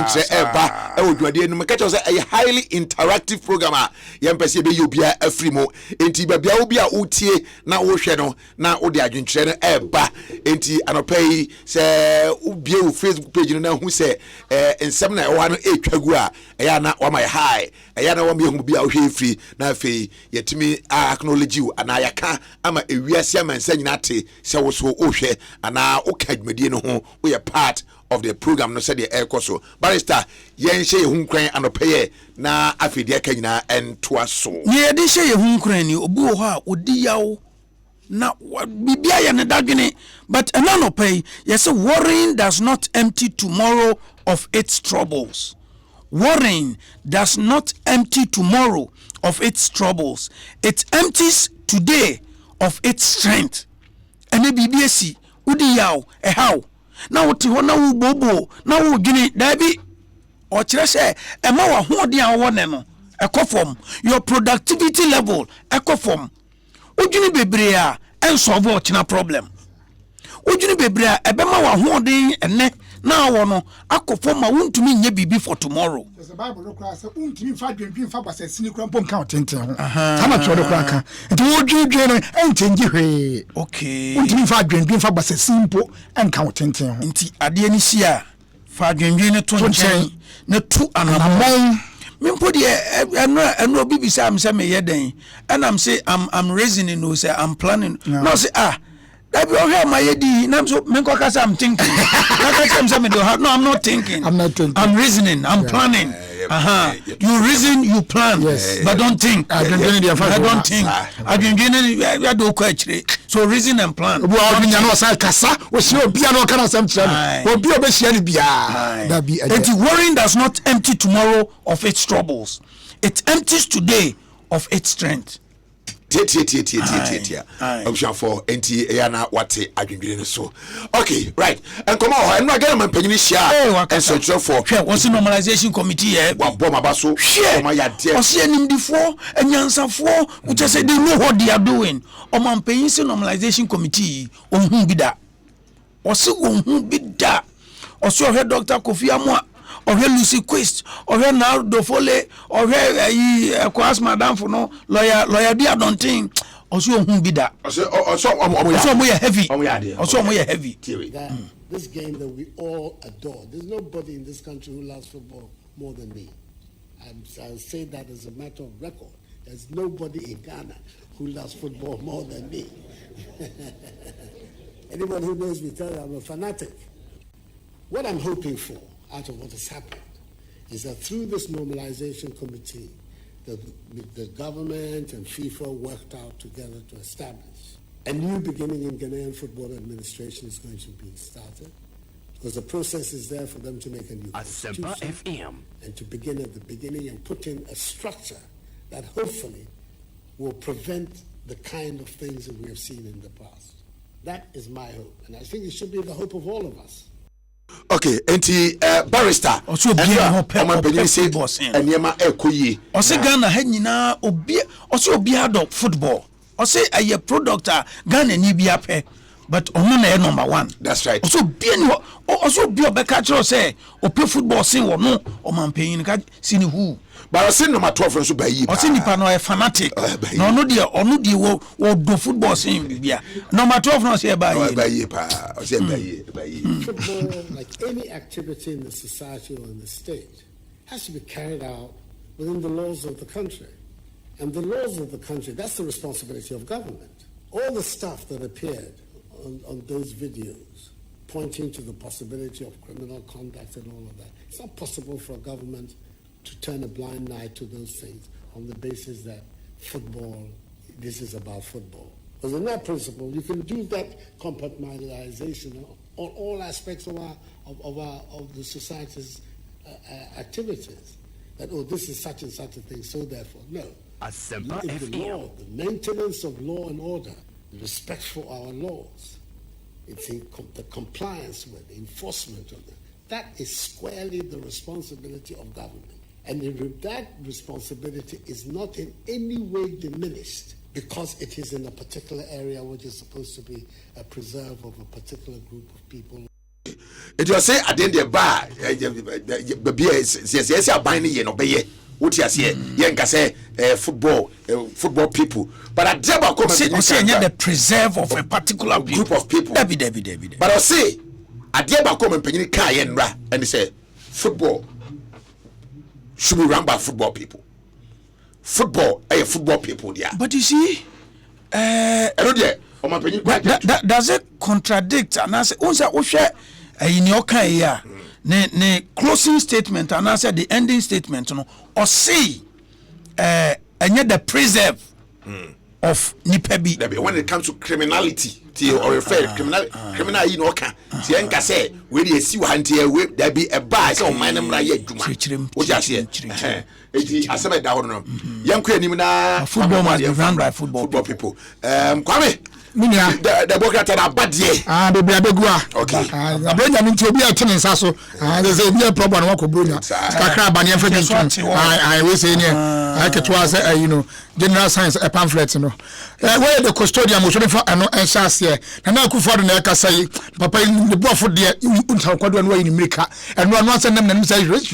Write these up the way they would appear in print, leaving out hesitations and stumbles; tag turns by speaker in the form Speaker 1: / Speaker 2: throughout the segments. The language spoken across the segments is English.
Speaker 1: adwenkyerɛ eba e odwade no meka kyerɛ sɛ a highly interactive program a yɛmpɛ be you be afiri mu enti babia wo bia wotie na wo hwɛ no na wo de adwenkyerɛ no eba enti anɔpa yi sɛ wo bie wo Facebook page no na hu sɛ nsɛm na ɛwa no etwa gu a ɛya na wa my high ɛya na wa me hu bia wo hwɛ free na afei yɛtumi acknowledge you ana yɛka ama ewiase amansa nyina te sɛ wo so wo hwɛ ana wo ka dwumadie no ho wo yɛ part of the program no said the air coso barrister yen she hu kran anopaye na afidi aka nyina entoa so ye de she hu kran ni obi wo ha odi yawo na bibia ye ne dadwene but ananopai yes worrying does not empty tomorrow of its troubles. Worrying does not empty tomorrow of its troubles. It empties today of its strength. Ene bibia si odi yawo how na wote ho na wo bobo na wo dwene da bi o kire se e ma wa hoden a wo ne no ekofom your productivity level ekofom odwene bebre a ensolve o kina problem odwene bebre a ebe ma wa hoden ene na wo no akofom ma wontumi nye bibi for tomorrow the bible no kra se wontumi fa dwendwen fa basasini kra mpom ka otenten ho sama tro do kra ka enti wo dwendwen no entengi hwe okay wontumi fa dwendwen fa basasini mpo enka otenten ho enti ade ni si a fa dwendwen no to nchen na tu anamon mimpo de eno bibisa am se me yeden and am say I'm reasoning no say I'm planning no say that be okay my yedi na so me kwaka say I'm thinking no I'm not thinking I'm reasoning I'm planning you reason you plan but don't think I don't think I do kwachire so reason and plan obi a nya no say kasa o se obi a no kana sam kira no obi obehia ni bia that be worrying does not empty tomorrow of its troubles. It empties today of its strength. I'm for enti yana wate adwendwene so okay right and come on and again man panyini share and so for what's the normalization committee wa bom abaso ma ya de o se animdifo anyansafo we just say they know what they are doing o man panyisi normalization committee ohun bida o se ohun bida o so he Dr. Kofi Amwa or Lucy Quist or now Dofole or Kwas Madam for no lawyer dear don't think also who be that also we are heavy also we are heavy
Speaker 2: this game that we all adore. There's nobody in this country who loves football more than me. I'll say that as a matter of record. There's nobody in Ghana who loves football more than me. Anyone who knows me tells I'm a fanatic. What I'm hoping for out of what has happened is that through this normalization committee, the government and FIFA worked out together to establish a new beginning in Ghanaian football administration is going to be started, because the process is there for them to make a new
Speaker 3: Asempa FM
Speaker 2: and to begin at the beginning and put in a structure that hopefully will prevent the kind of things that we have seen in the past. That is my hope, and I think it should be the hope of all of us.
Speaker 1: Okay, enti barrister
Speaker 4: also be a boss
Speaker 1: eniema ekoyi
Speaker 4: o se Ghana ha nyina obi o se obi adop football o se aye product Ghana ni bi apɛ but ono na number 1
Speaker 1: that's right
Speaker 4: also be ni also be obeka kire say ope football sin wo no o man panyin ka sini who
Speaker 1: but I say number 12 so bayi
Speaker 4: o se nipa no e fanatic no ono de wo do football sin bia number 12 no say bayi
Speaker 1: pa o say bayi
Speaker 2: football, like any activity in the society or in the state, has to be carried out within the laws of the country. And the laws of the country, that's the responsibility of government. All the stuff that appeared on those videos pointing to the possibility of criminal conduct and all of that, it's not possible for a government to turn a blind eye to those things on the basis that football, this is about football. Because in that principle, you can do that compartmentalization on all aspects of the society's activities. That this is such and such a thing, so therefore no.
Speaker 3: Asempa
Speaker 2: the law, the maintenance of law and order, the respect for our laws, it's in the compliance with, the enforcement of them. That is squarely the responsibility of government, and that responsibility is not in any way diminished because it is in a particular area which is supposed to be a preserve of a particular group of people.
Speaker 1: It was say at the end of the bar, baby, yes, I bind ye no be what you say, young say football people. But I never come
Speaker 4: say the preserve of a particular
Speaker 1: group of people.
Speaker 4: David.
Speaker 1: But I say, I never come and penny car and they say football should be run by football people. Football, football people there.
Speaker 4: But you see, does it contradict? And I say, in your career, the closing statement, and I said the ending statement, or see, and yet the preserve of Nipebi.
Speaker 1: When it comes to criminality, or refer criminal, you know, can say, when you see one here, there be a bias on my name, what I say. I said, young criminal
Speaker 4: football must be run by football
Speaker 1: people. Kwame. The book at a bad day.
Speaker 5: The Biabegua.
Speaker 1: Okay.
Speaker 5: I bring them into be a tennis also. There's a problem. Walk with Bruno. I was saying, I could was, general science, a pamphlet, where the custodian was for an answer here. And now could for the say, Papa in the Buffalo, the way in America, and one once and then say, rich,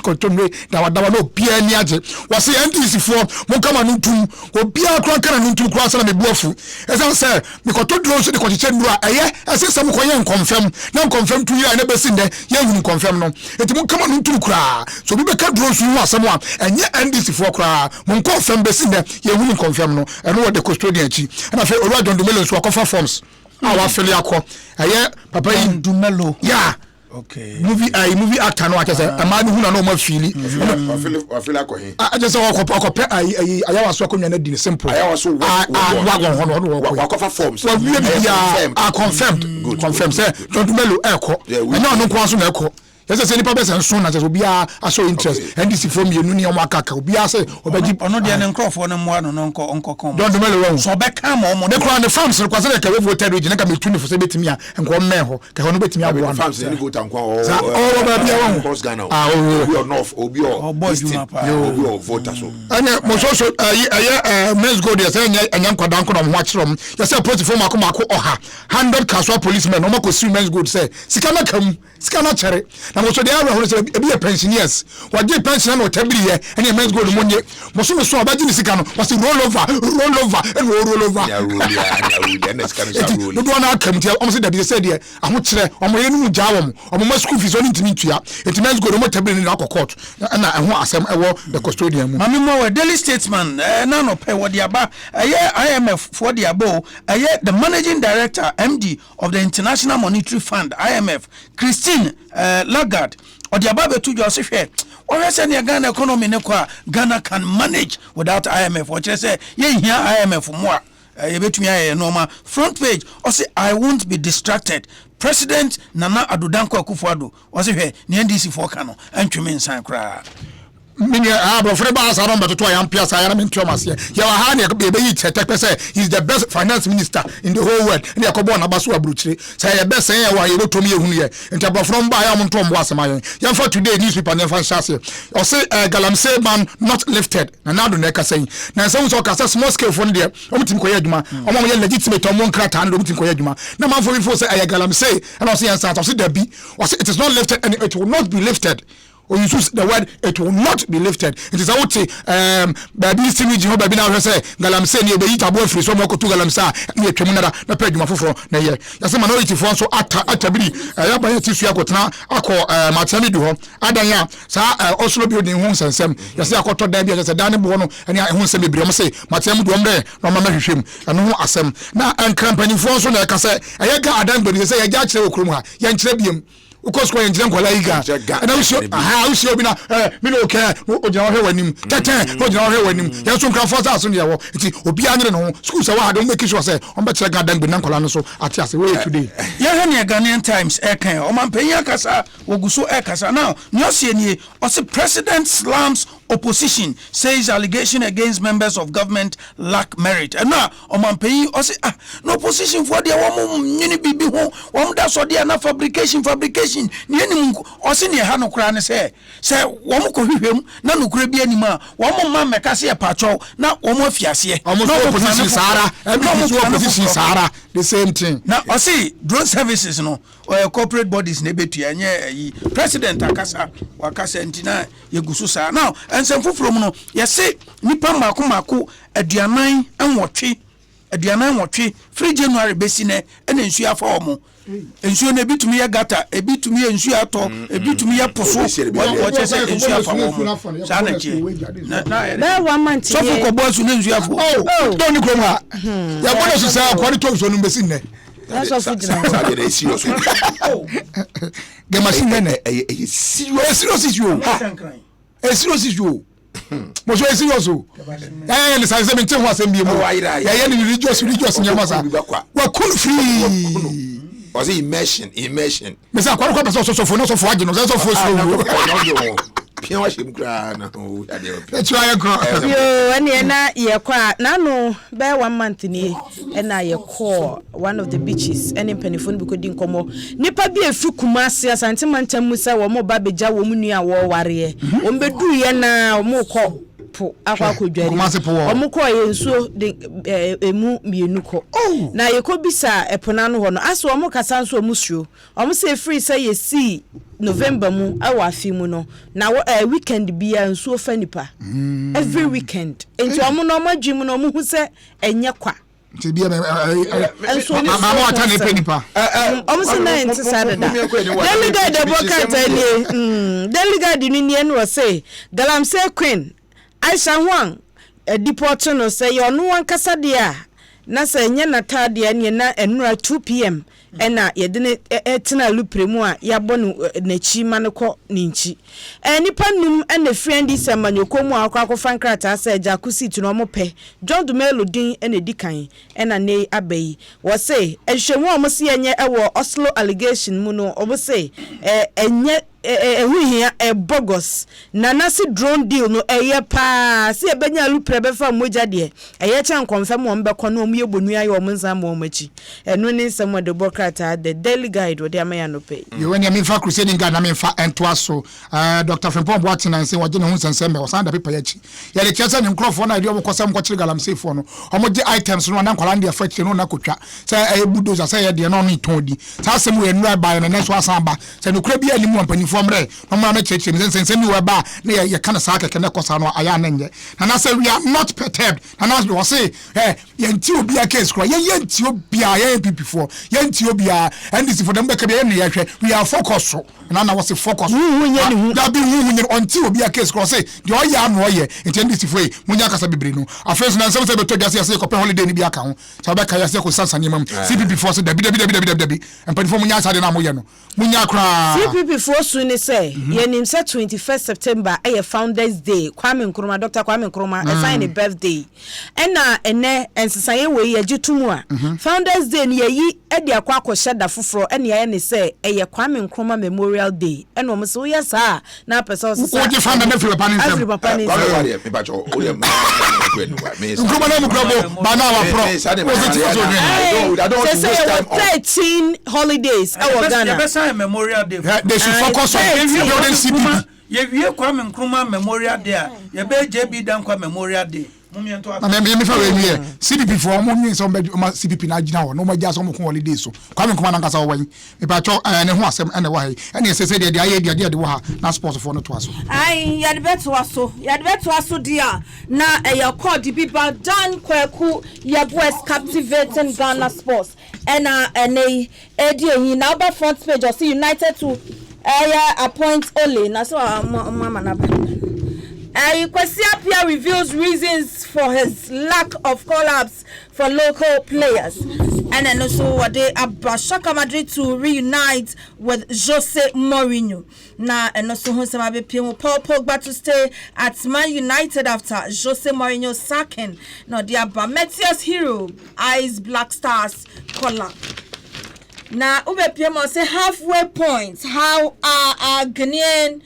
Speaker 5: control, that no Pierre Niaje was the NTC for Mokamanum, or Pierre Cracker and into cross and the Buffalo. As I said, because two drones the condition, I say some Koyan confirm, now confirm to you, I never seen there, you confirm no. It won't come on into cry. So we become drones you are someone, and yet NTC for cry, Mon confirm Bessin there, you won't confirm no, and what the custodian, and I feel right on the millions who offer forms. Our affiliate, Papa in Dumelo, yeah.
Speaker 4: Okay.
Speaker 5: Movie actor no akese a man who na no ma feel
Speaker 1: I feel like
Speaker 5: I just I was so konya na di simple
Speaker 1: I was so
Speaker 5: wagon
Speaker 1: wakofa forms
Speaker 5: confirmed good confirmed say don't melo eko and no kwa so na eko yes say nipa person so na just bia aso interest and this from you ni o akaka bia say obaji
Speaker 4: ono de ne nkrofo no mo ano no nko kom
Speaker 5: don't melo
Speaker 4: so be come mo
Speaker 5: de kwa the farms kwa say ka we voted region na ka metuni for say betimi a nko meho ka hono betimi abo
Speaker 1: farms ni vote nkwa
Speaker 5: o ba bia won
Speaker 1: cross Ghana obi or north obi or obi or voter so
Speaker 5: anya mo so men's go there say anya nkwadan ko na mo akyerem ya say platform akoma oha 100 casual policemen no mako see men's go say sika na kam sika na chere na mo so dey around say e be pensioners what dey pension na otabiri here and men's go mo nye mo so obaji ni sika no was roll over and roll over
Speaker 1: yeah and it's kind of roll
Speaker 5: no do na kam tie o say that dey say there aho chere o mo ye nu ja wo mo ma school fees oni ntimi ntua enti men's go mo tabiri na court na ho asem e wo the custodian mu
Speaker 4: mami mo we daily statesman na no pay what aba IMF for the abo the managing director MD of the International Monetary Fund IMF Christine Lagarde or the aba betu jo se hwe o say ne Ghana economy ne kwa Ghana can manage without IMF or say ye hia IMF mo a ye betumi aye normal front page or say I won't be distracted. President Nana Addo Dankwa Akufo-Addo o se hwe ne NDC for ka no antweme nsan kra
Speaker 5: mini abofre ba sa romba to ya mpia sa ya na mentio mase ya wa ha ne be yi chetek say he's the best finance minister in the whole world and yakobo na baso abruchire say ya best say ya wa ye botom ye hunu ye nti abofre ba ya monto mbo asema ye ya for today newspaper ne fan shase o say galamsey ban not lifted na nado na ka say na say so ka say small scale for there o mutim ko ye aduma o mo ye legitimate o mo nkrata na o mutim ko ye aduma na man for before say galamsey and o say answer o say there be o say it is not lifted and it will not be lifted. Or you use the word it will not be lifted. It is out baby simi jiho baby na say galamsey ni obeyi tabo free so mo ko tu galamsey ni etwemu na page mafoforo na ye yase minority for so atabiri ya ban ti su akotena akọ matemi du ho adan ya sa oslo building hu sensem yase akoto dan bi yase dan ne bo no ene hu nsem bebre mo say matemi du omre no mama hwehwem eno hu asem na company for so na ka say ya ga adan gbe say ya ga kire okrum ha ya nkire biem ukos ko yenjira nkola iga na usi obi na mi no ka o jina hwe wanim tete o jina hwe wanim ya so nkra force aso ne yawo nti obi anyere no school say wa ha do make sure say on be kire ga dan gbe na nkola no so ati ase we today
Speaker 4: ya he ne Ghanaian Times kan o man penya kasa woguso kasa now nyosie nie o say president slams opposition says allegation against members of government lack merit and now o man penya o say no opposition for there wo nyini bibi ho wo da so there na fabrication ni enim o se ne ha no kra ne se wo mo ko hwehwem na no kra bi anima wo mo ma meka se e pacho na wo mo afiase
Speaker 5: no opposition sara opposition sara the same thing.
Speaker 4: Now, I see drone services no or corporate bodies ne betu anye president akasa wakasa ntina yegusu sa. Now, and some from no yesi nipa mako aduanan enwotwe free January besine ene nsu afa omo. Nsu na bitumi ya gata ebitumi nsu ato ebitumi ya poso wo chese nsu afa omo. Sa na chi.
Speaker 6: Na 1 month.
Speaker 4: So for ko bosu na nsu afo.
Speaker 5: Don't you come ha. Ya bono so say akwari to so no besine.
Speaker 6: That's what food.
Speaker 1: Serious.
Speaker 5: The machine na serious issue. Serious issue. Mo so serious o. Le say me tin ho asem bi mo. Ya ni religious nyamasa. Wa cool free.
Speaker 1: Was it immersion?
Speaker 5: Me say akwari ko person so fo no so fo age no so fo so.
Speaker 1: Pia wa shim kra na o ade o.
Speaker 5: Try go.
Speaker 6: Yo, ene na ye kwa na no be 1 month ni na ye call one of the beaches ene penifon bi ko di nkomo. Nipa bi efi Kumasi Asante Mantam Musa wo mo ba beja wo mu nua wo ware. Wo bedu ye na wo mo ko po akwa kodwari. Wo mo ko ye nsuo de emu mienu ko. Na ye ko bisa epona no ho no aso wo mo kasa nso mu suo. Wo mo say free say ye see November mu awa afi mu no na weekend bia nsuo fa nipa every weekend enti omo no madwi mu no mo hu se enye kwa
Speaker 5: nti bia mama wata ne pe nipa
Speaker 6: omo se na enti sada da delegate de bokata ni delegate ni ni no say galamsey queen Aisha Hwang deport no say yo no wan kasa dia na say enye na tade ne na enura 2 pm ena yedene etina lupremu a yabonu nachi maneko ninchi nipa num ena friend semanyokomu akwa fankrata asa jakusi tu no mope John Dumelo din ena dikan ena ne abayi wo say ehwehwu omo se enye ewo Oslo allegation mu no obo say enye ehihia bogos na nasi drone deal no eye pa se ebenya lupre befa moja de eye chan confirm wo mbekọ no omu yebonu aye omu nzam wo machi enu ni nsem de bokrata the daily guide wo de amaya no pay
Speaker 5: you when you fa crusade nga na me fa entoaso Dr. Frimpong Boatin and say wo je ne hu nsensem be wo san da paper yachi ye le kiasa ne nkrofo na de wo kosam ko kire galamsey fo no omo je items no na nkwala de fa kire no na kotwa say bulldozer say ye de no no ton di sa asem we enu ba no na so asan ba say no kura bi ani mu ampani fo mre no ma na cheche nsensem we ba na ye kana sa keke ne kosa no aya na nje na say we are not perturbed and as we say ye nti obi a case kra ye nti obi a ye pipi fo ye nti obi a and this for them be ka be ne ye hwe we are focused na was focus that be until obi a case kra say the oya no ye nti this for munya kasa bebre no afes na nsem say beto gase say ko pe holiday ni bi aka ho so be ka ya say ko sansa ni mam CPP for say dabi and for munya sa de na mo ye no munya kra
Speaker 6: CPP for su ni say ye nim say 21st September e Founders Day Kwame Nkrumah Dr. Kwame Nkrumah e sign a birthday ena ene ensesaye we ye gitumu a Founders Day ni yi e de akwa akosha da foforo ene ye ne say e ye Kwame Nkrumah Memorial Day ene o so yes ha na person so
Speaker 5: o je fanda na feel panin sem Nkrumah na mkrabo ba na wa pro
Speaker 1: I don't want to waste time on
Speaker 6: 13 holidays our Ghana
Speaker 4: Memorial Day
Speaker 5: they should focus on building CPP
Speaker 4: ye wie Kwame Nkrumah Memorial Day ye be JB Dankwa Memorial Day mumiento
Speaker 5: na me fa we here CPP for mo nyin so be CPP na agina ho no ma ja so mo ko holiday so Kwame Nkrumah na nkasa wo wan me pa cho ne ho asem ene wa he ene se de aye de wo ha na sports for no to aso
Speaker 7: ai ya de beto aso dia na ya call the people Dan Kwaku ya boys captivating Ghana sports ena ene edi na over front page of United to appoint Ole na so mama na Kwesi Appiah reveals reasons for his lack of collabs for local players. And then also what they Shaka Madrid to reunite with Jose Mourinho. Now and also Paul Pogba to stay at Man United after Jose Mourinho sacking. Now the Matthias Hero eyes Black Stars collab. Now Ube Piemo say halfway points. How are Ghanaian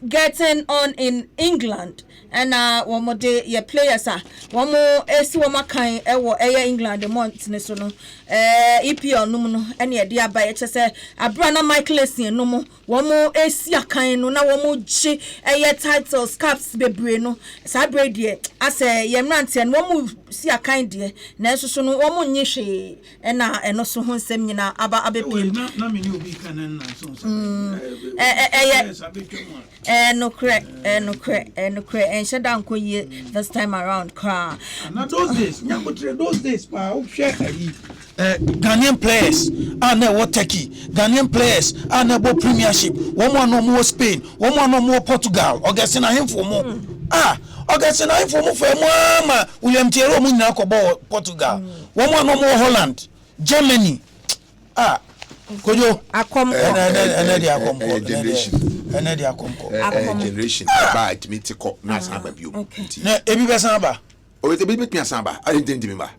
Speaker 7: getting on in England? And one more day your players are one more one kind England the month so no EPL no any idea by say Abrana Michael Essien no more one more Asia kind no na one more G titles caps bebre no sabre die as yemrant and one move si akan de na so so no omo nye hwe na eno so ho nsem nyina aba abepiem
Speaker 4: na me ni obi kanan na so
Speaker 7: no cre and down ko ye this time around cra
Speaker 4: na those days pa o hwe Ghanaian players and what Turkey Ghanaian players and about Premiership one no more Spain one no more Portugal Augustine him for more Augustine him for more for mama William Thierry mu nyina ko Portugal one no more Holland Germany kojo
Speaker 1: akom generation ba admit ko na san ba bio
Speaker 4: na ebi be san ba
Speaker 1: o te bi tumi san ba I didn't me ba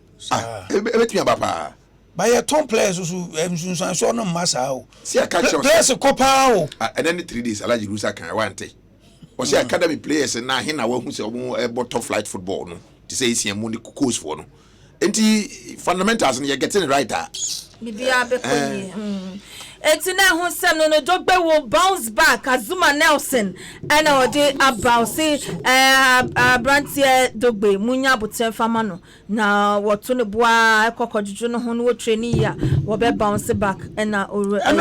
Speaker 1: ebi tumi ba pa
Speaker 4: ba ye ton players so so no massa o
Speaker 1: see a catch
Speaker 4: players ko pa o
Speaker 1: and then 3 days alaji rusa kan wante o see academy players na he na wa hu se omo top flight football no to say isi emu ni coach for no enti fundamentals no you getting right
Speaker 7: bibia be ko ye eti na ho sem no Dogbe will bounce back Azuma Nelson and ode about say Brantie Dogbe munya boten fama no na woto ne boa ekokojuju no ho no wo training ya wo be bounce back na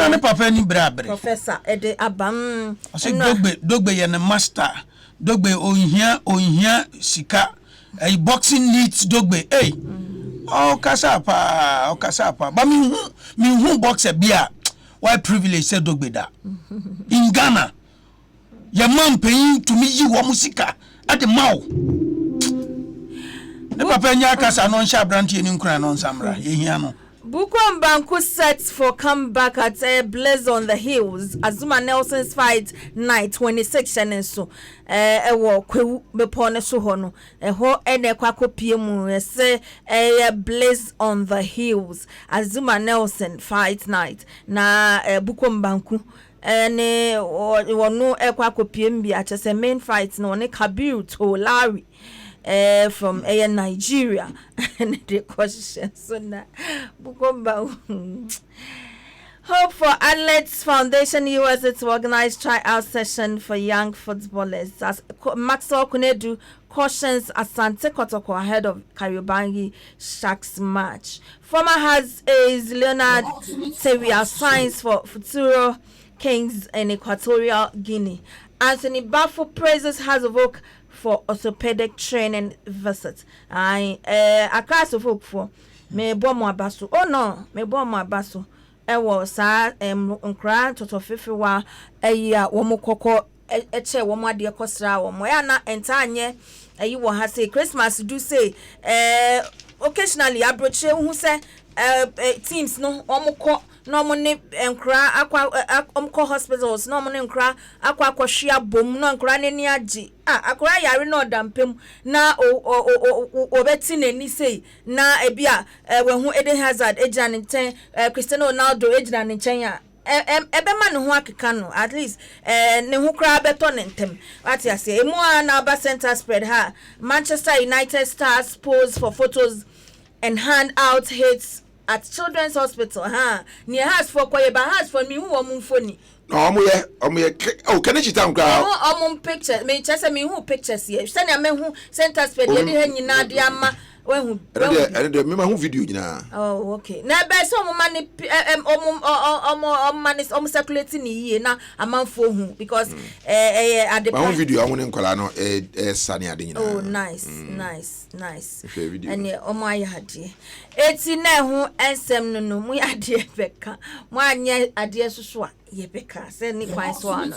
Speaker 4: ne papa ni brabre
Speaker 7: professor ede abam
Speaker 4: say Dogbe ye ne master Dogbe ohia sika boxing needs Dogbe okasa pa ba mi hu boxer bia why privilege said Dogbe da in Ghana your man paying to me you wa musika at the mouth ne papa nya kasa no sha brantie ni nkura no samra ye hia no
Speaker 7: Bukwam Banku sets for comeback at Blaze on the Hills. Azuma Nelson's fight night 26 and so ewo kwewu bepo ne so ho no ho ene kwako pie mu say Blaze on the Hills. Azuma Nelson fight night na Bukwam Banku ne wonu kwako pie mbi a chese main fight no ne Kabiru Tolari from Nigeria and the question so na Bukomba Hope for Athletes Foundation USA to organize tryout session for young footballers as Maxwell Kunedu cautions Asante Kotoko ahead of Kariobangi Sharks match. Former has is Leonard Teria signs for Futuro Kings in Equatorial Guinea. Anthony Bafo praises House of Oak for orthopedic training visit. Across of folk for me bomo abaso. Oh no, me bomo abaso. Ewo sa nkra toto fefewa eya womo kokko eche womo ade kosra womo ya na entanye eyi wo ha say Christmas do say occasionally abroche hu say teams no omko no mo ne nkra akwa omko hospitals no mo ne nkra akwa kwahwea bom no nkra ne ni agi akra yare no dampem na obeti nani sei na ebia we hu Eden Hazard ejina ne nten Cristiano Ronaldo ejina ne nchen ya ebe ma ne ho akeka no at least ne ho kra beto ne ntem what you say emu na ba center spread ha Manchester United stars pose for photos and hand out hits at Children's Hospital near house for koye ba house for me who omfoni
Speaker 1: no omo can you town crowd
Speaker 7: picture me chese me who pictures here send me who center spread dey nyina de ama when
Speaker 1: and me who video nyina
Speaker 7: oh okay na be so mo mani mani circulating ni na amanfo hu because at the
Speaker 1: video I won nkola no sane ade nyina
Speaker 7: oh nice and omo ayade eti na hu ensem no mu ade beka mu anye ade soso a ye beka say ni kwan so ano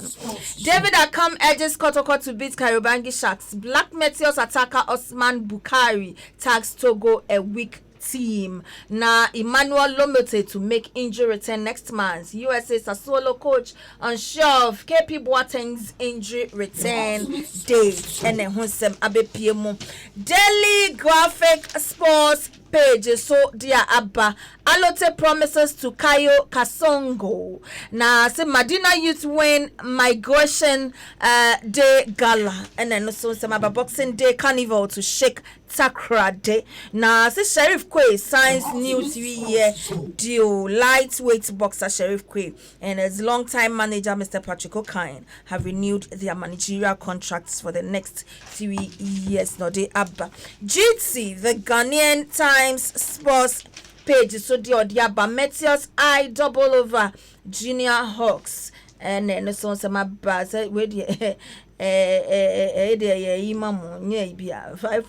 Speaker 7: David Akam edges Kotoko to beat Kariobangi Sharks. Black Meteors attacker Osman Bukari tags Togo a weak team. Na Emmanuel Lomote to make injury return next month. USA Sassuolo coach unsure of KP Boateng's injury return date. And then Hunsem Abepiemu. Daily Graphic Sports page so dia abba Alote promises to Kayo Kasongo. Na say Madina Youth win migration day gala and then also some Boxing Day carnival to shake Takra Day. Na say Sheriff Kwe signs new 3-year deal. Lightweight boxer Sheriff Kwe and his long-time manager Mr. Patrick O'Kine have renewed their managerial contracts for the next 3 years. No, they abba GT, the Ghanaian Times Sports page so the Odiaba Meteors I double over Junior Hawks and then so some buzz with the imamu nye bia 5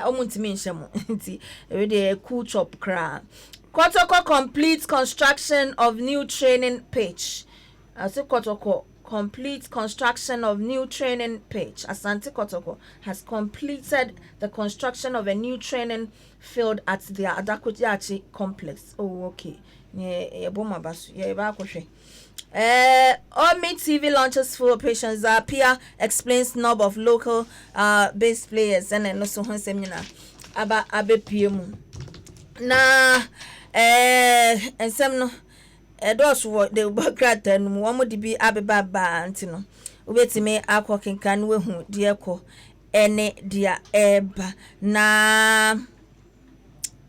Speaker 7: omuntu mention nti we the cool chop kra Kotoko complete construction of new training pitch. As Kotoko complete construction of new training pitch. Asante Kotoko has completed the construction of a new training field at the Adakotiachi complex. Oh, okay. Yeah, boma basu. Yeah, ba kwhwe. Omi TV launches full operations. Zapia explains knob of local base players and then also seminar aba abepiem. Na and some no those what they work at and one would be abeba antino. Ubetime akwa kenkan we hu de ko ene dia eba na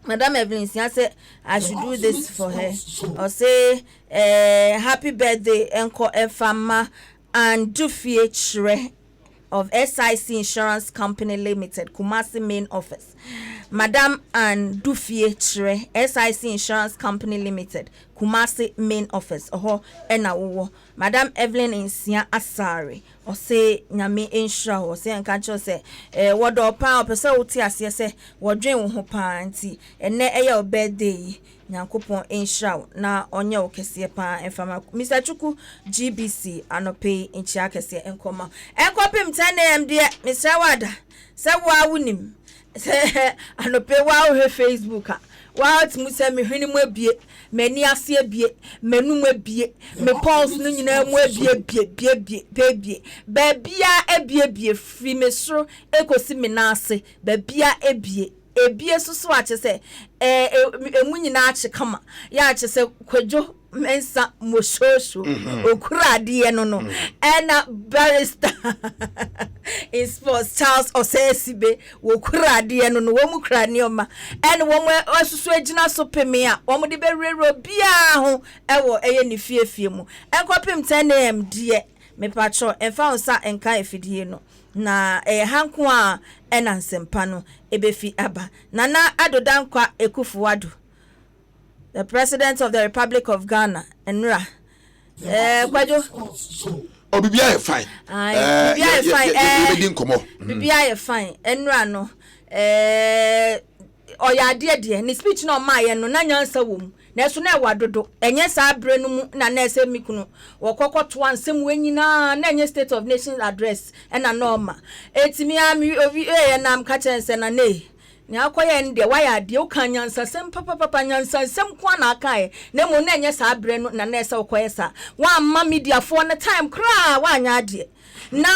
Speaker 7: Madam Evelyn said I should do this for her or say happy birthday enko efama and Dufie Chre of SIC Insurance Company Limited, Kumasi main office. Madam and Dufie Chre, SIC Insurance Company Limited, Kumasi main office. Oho ena wo. Madam Evelyn Insia Asari. O say nyame insure o say nkancho say wodo pa o pese wo ti ase say wodwen wo ho pa nti ene eya birthday Nyankopon insure na onye wo kese pa enfama Mr. Chuku GBC anope nchia kese enkoma enkopim 10am de Mr. Wada se wa wunim se anope wa o Facebook a wa timu se me hwene mu abie mani ase abie manu mu abie me pulse no nyina mu abie babia abie free me soro ekosi me na ase babia ebie susu a chese emu nyina ache kama ya chese kwadwo mensa moshosho okurade no ena barrister in sports Charles Osesibe wokurade no wo mu krane oma ena wo mu osusu agina so peme a wo mu de berero bia ho ewo eye ne fiefie mu enkopem 10am die me patro emfa onsa enka efidie no na hanko a ena Asempa no ebefi aba nana adodankwa ekufuwadu the President of the Republic of Ghana, Enra. Kwajo.
Speaker 1: Oh, Bibia fine.
Speaker 7: Bibia fine. Bibia fine. Enra no. Oya de ni speech no ma no na nyansa wom. Na so na wadodo. Enye sa abre no mu na na ese mikunu. Wokokoto ansem wenyina na enye State of Nations address na norma. Etimi ami ovi na mka chense na nei. Ni akoye nde waya de ukanyansa sem papa nyansa sem kwa na akae na mo na enye sa abre no na na ese okoye sa wa ma media for na time kra wa anya ade na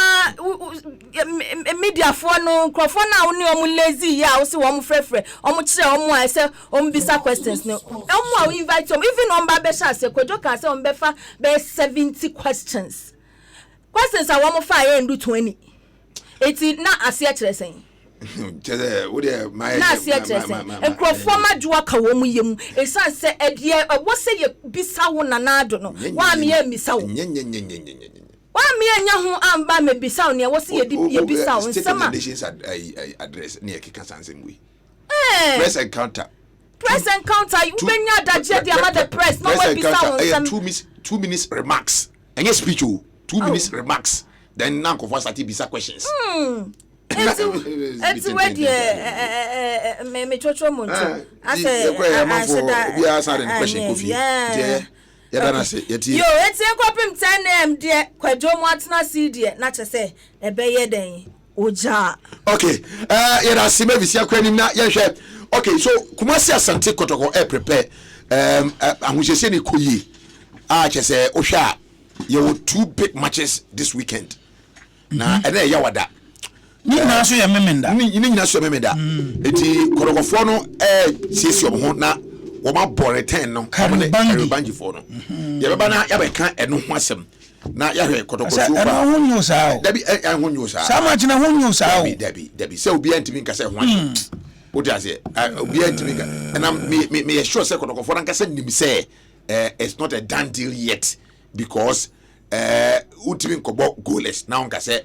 Speaker 7: media for no crofo na oni omu lazy ya wo se wo mu frefre omu kire omu a ese omu bisa questions no omu a invite omu even on ba be sha se kojo ka se omu be fa be 70 questions a wo mu fa ye ndu 20 eti na ase a kire sen
Speaker 1: my
Speaker 7: Crofoma Jua Kawomu yem, a son said, what say you bisa nanado no, 1 year missa. 1 year Yahu and Bame Bissau near was here, Bissau in summer
Speaker 1: address near Kikasan we.
Speaker 7: Press encounter, you bring your dad, the other press, no Bissau,
Speaker 1: 2 minutes remarks, and yes, speech 2 minutes remarks, then none of us at Bisa questions.
Speaker 7: It's where me chocho monto. I say
Speaker 1: we are answering question coffee. Yeah. Yo, it's
Speaker 7: enkopim 10am de kwadwo mo atena CD na chese ebeye den oja.
Speaker 1: Okay. Yera sima bisia kwanim na yehwe. Okay, so Kumasi Asante Kotoko prepare ahunhyese ne koyi. Chese ohwa ye 2 big matches this weekend. Na ene ya wada.
Speaker 4: ni na so ye memenda
Speaker 1: ni nyina so memenda enti kodokofo no siesie omo ho na wo ma bore 10 no Karibangi fo no ye beba na ya beka eno ho asem na ya hwe kodokofo
Speaker 4: ba ho nyu saa
Speaker 1: dabi ho nyu saa
Speaker 4: saa ma gina ho nyu saa
Speaker 1: dabi se obi antimi nka se ho asem what does it obi antimi nka and me sure say kodokofo na nka se nim say it's not a done deal yet because ultimate kobo goalless now nka say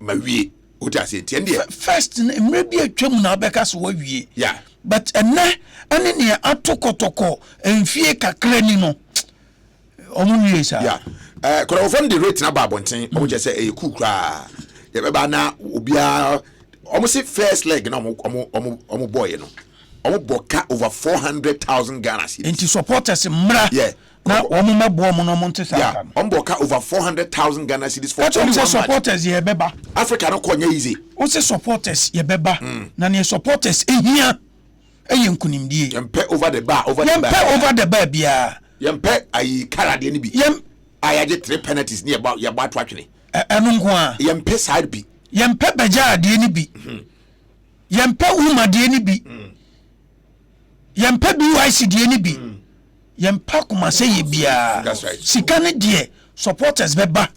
Speaker 1: mawie what does it
Speaker 4: first maybe atwam na obeka so wawie
Speaker 1: yeah
Speaker 4: but ene ne atokotoko enfie kakra ni no omu wie sa
Speaker 1: yeah kodokofo the rate na ba bonten omo je say kukra ye beba na obia omo say first leg na omo boy no omo boka over 400,000 Ghana cedis
Speaker 4: enti supporters mra
Speaker 1: yeah
Speaker 4: na omo mebo omo no monte sa
Speaker 1: yeah omo boka over 400,000 Ghana cedis for
Speaker 4: only one supporters ye beba
Speaker 1: Africa no konya easy
Speaker 4: o say supporters ye beba na ne supporters ehia nkunimdie
Speaker 1: yempe over the bar
Speaker 4: bia
Speaker 1: yempe ayi karade ni bi ayaje 3 penalties ni ya ba to atwene
Speaker 4: enu nko a
Speaker 1: yempe side bi
Speaker 4: yempe baja ade ni bi yempe umade ni bi yempe BYC de ni bi yempe kuma se ye bia sika ne de supporters beba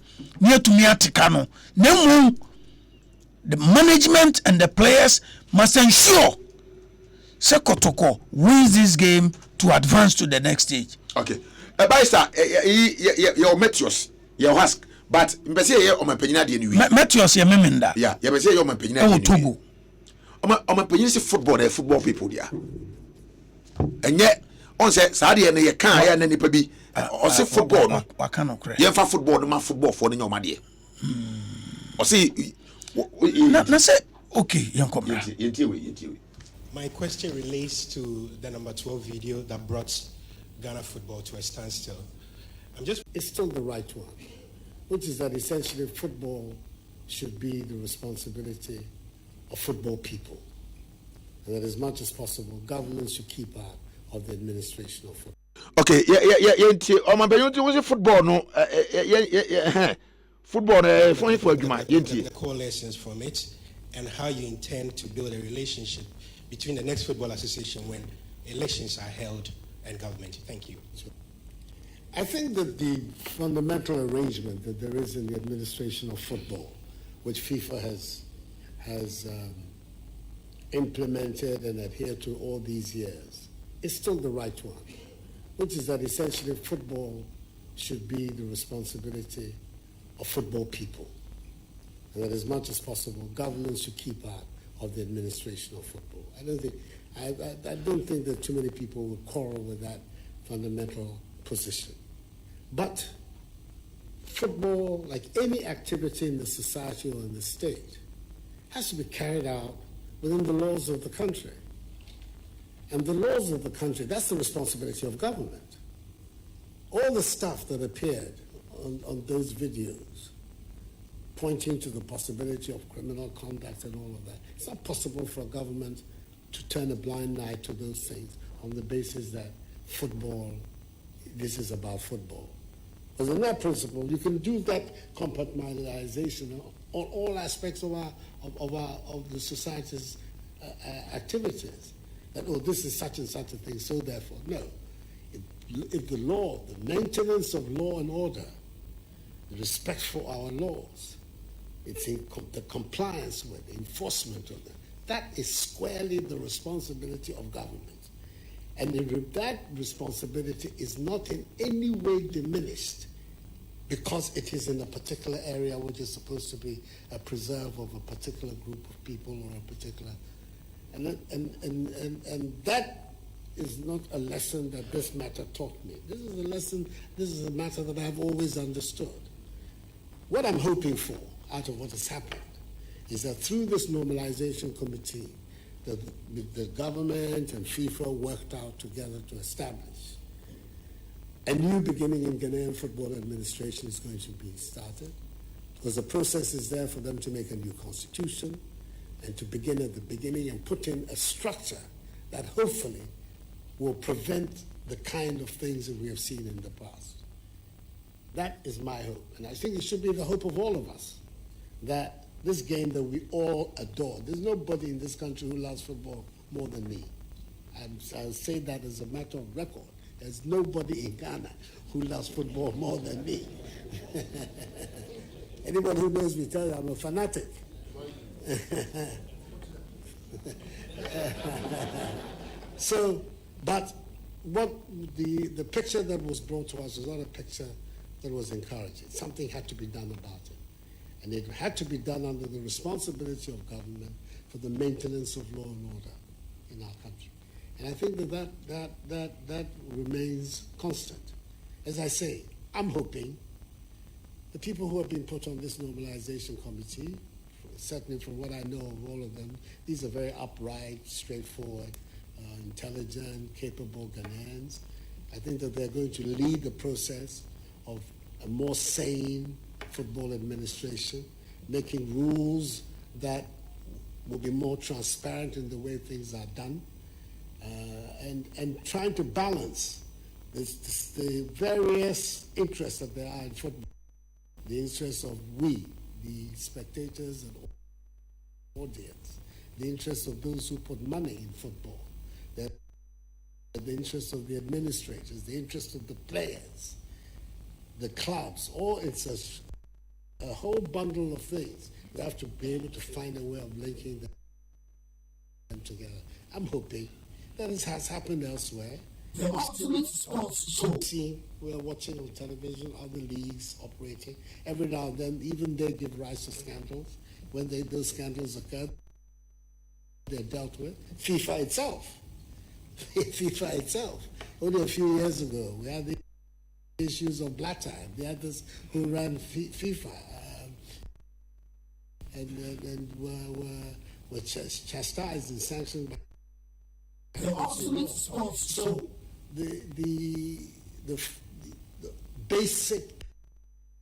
Speaker 4: ni atumi atika no na mu the management and the players must ensure say Kotoko wins this game to advance to the next stage.
Speaker 1: Okay. Baisa, your Metios, your Husk, but Mbese ye o mapanyina de anyway.
Speaker 4: Metios ye memenda.
Speaker 1: Yeah, ye Mbese ye o mapanyina de.
Speaker 4: Oh Togo.
Speaker 1: O mapanyina se football people dia. Enye on say saa de ne ye kan ya na nipa bi o se football no.
Speaker 4: Waka no kre.
Speaker 1: Ye fa football no ma football for no nyoma de. O say
Speaker 4: na say okay, yankom.
Speaker 1: Yentiwe.
Speaker 8: My question relates to the number 12 video that brought Ghana football to a standstill.
Speaker 2: It's still the right one, which is that essentially football should be the responsibility of football people. And that as much as possible, governments should keep out of the administration of football.
Speaker 1: Okay, yeah. Football, no, football, for
Speaker 8: the core lessons from it and how you intend to build a relationship between the next football association when elections are held and government. Thank you.
Speaker 2: I think that the fundamental arrangement that there is in the administration of football, which FIFA has implemented and adhered to all these years, is still the right one, which is that essentially football should be the responsibility of football people. And that as much as possible, governments should keep out of the administration of football. I don't think that too many people would quarrel with that fundamental position. But football, like any activity in the society or in the state, has to be carried out within the laws of the country. And the laws of the country, that's the responsibility of government. All the stuff that appeared on those videos pointing to the possibility of criminal conduct and all of that, it's not possible for a government to turn a blind eye to those things on the basis that football, this is about football. Because in that principle, you can do that compartmentalization on all aspects of the society's activities. That, oh, this is such and such a thing, so therefore, no. If the law, the maintenance of law and order, the respect for our laws, it's in the compliance with, the enforcement of them, that is squarely the responsibility of government. And that responsibility is not in any way diminished because it is in a particular area which is supposed to be a preserve of a particular group of people or a particular... And that is not a lesson that this matter taught me. This is a lesson, this is a matter that I've always understood. What I'm hoping for out of what has happened is that through this normalization committee, the government and FIFA worked out together to establish a new beginning in Ghanaian football administration is going to be started, because the process is there for them to make a new constitution and to begin at the beginning and put in a structure that hopefully will prevent the kind of things that we have seen in the past. That is my hope. And I think it should be the hope of all of us, that this game that we all adore. There's nobody in this country who loves football more than me. I'll say that as a matter of record. There's nobody in Ghana who loves football more than me. Anyone who knows me tells you I'm a fanatic. So, but what the picture that was brought to us was not a picture that was encouraging. Something had to be done about it. And it had to be done under the responsibility of government for the maintenance of law and order in our country. And I think that remains constant. As I say, I'm hoping the people who have been put on this normalization committee, certainly from what I know of all of them, these are very upright, straightforward, intelligent, capable Ghanaians. I think that they're going to lead the process of a more sane football administration, making rules that will be more transparent in the way things are done, and trying to balance the various interests that there are in football. The interests of we, the spectators and audience, the interests of those who put money in football, the interests of the administrators, the interests of the players, the clubs, all it's a whole bundle of things. We have to be able to find a way of linking them together. I'm hoping that this has happened elsewhere. We are watching on television other leagues operating. Every now and then, even they give rise to scandals. When those scandals occur, they're dealt with. FIFA itself. Only a few years ago, we had the issues of Blatter, the others who ran FIFA, and were chastised and sanctioned by. So the basic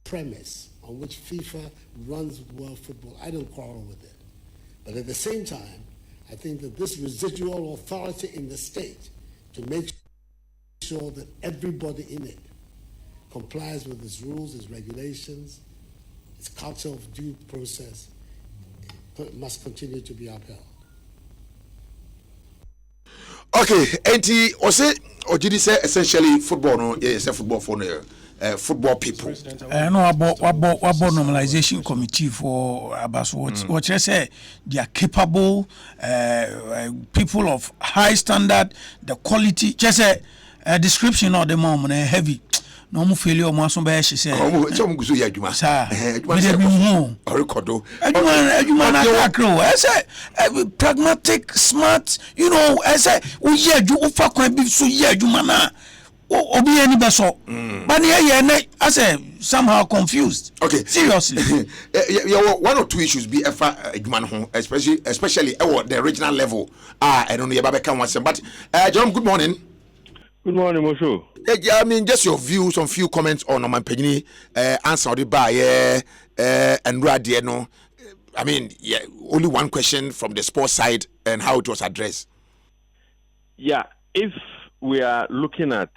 Speaker 2: premise on which FIFA runs world football, I don't quarrel with it. But at the same time, I think that this residual authority in the state to make sure that everybody in it complies with its rules, its regulations, its culture of due process must continue to be upheld.
Speaker 1: Okay, enti ose ojidi say essentially football no is a football for football people.
Speaker 4: No abo normalization committee for Abbas what say they are capable people of high standard, the quality just say description of the mom heavy. No mo failure mo aso be she say
Speaker 1: so mo guso ya adwuma
Speaker 4: adwuma se bi
Speaker 1: recordo
Speaker 4: adwuma na kakro say pragmatic smart, you know, say wo ye adwu fa kwan bi so ye adwuma na obi ani be so but ye na I say somehow confused. Okay, seriously.
Speaker 1: One or two issues be efa adwuma ho, especially the regional level. I don't know you ba can one but John, good morning.
Speaker 9: Good morning, Mosho.
Speaker 1: I mean, just your views, some few comments on my Pegini answer the bar, and radio. No, I mean, yeah, only one question from the sports side and how it was addressed.
Speaker 9: Yeah, if we are looking at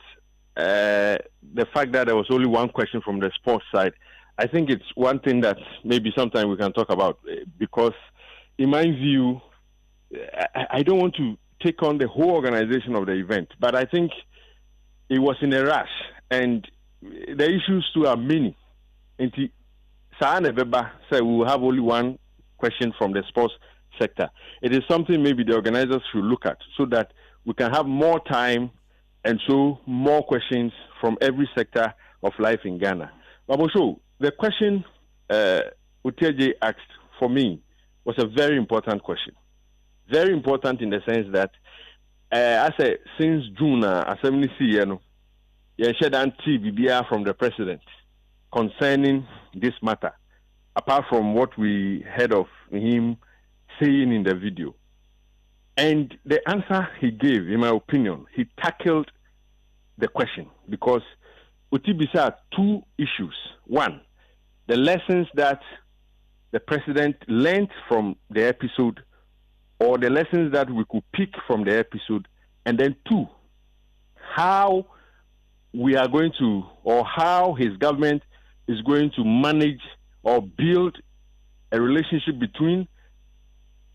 Speaker 9: the fact that there was only one question from the sports side, I think it's one thing that maybe sometime we can talk about because, in my view, I don't want to take on the whole organization of the event, but I think it was in a rush, and the issues too are many. And say we will have only one question from the sports sector. It is something maybe the organizers should look at so that we can have more time and so more questions from every sector of life in Ghana. Babosho, the question Uteje asked for me was a very important question. Very important in the sense that I say since June, Assembly you shared anti-BBR from the president concerning this matter, apart from what we heard of him saying in the video. And the answer he gave, in my opinion, he tackled the question because Utibisa had two issues. One, the lessons that the president learned from the episode or the lessons that we could pick from the episode, and then two, how we are going to, or how his government is going to manage or build a relationship between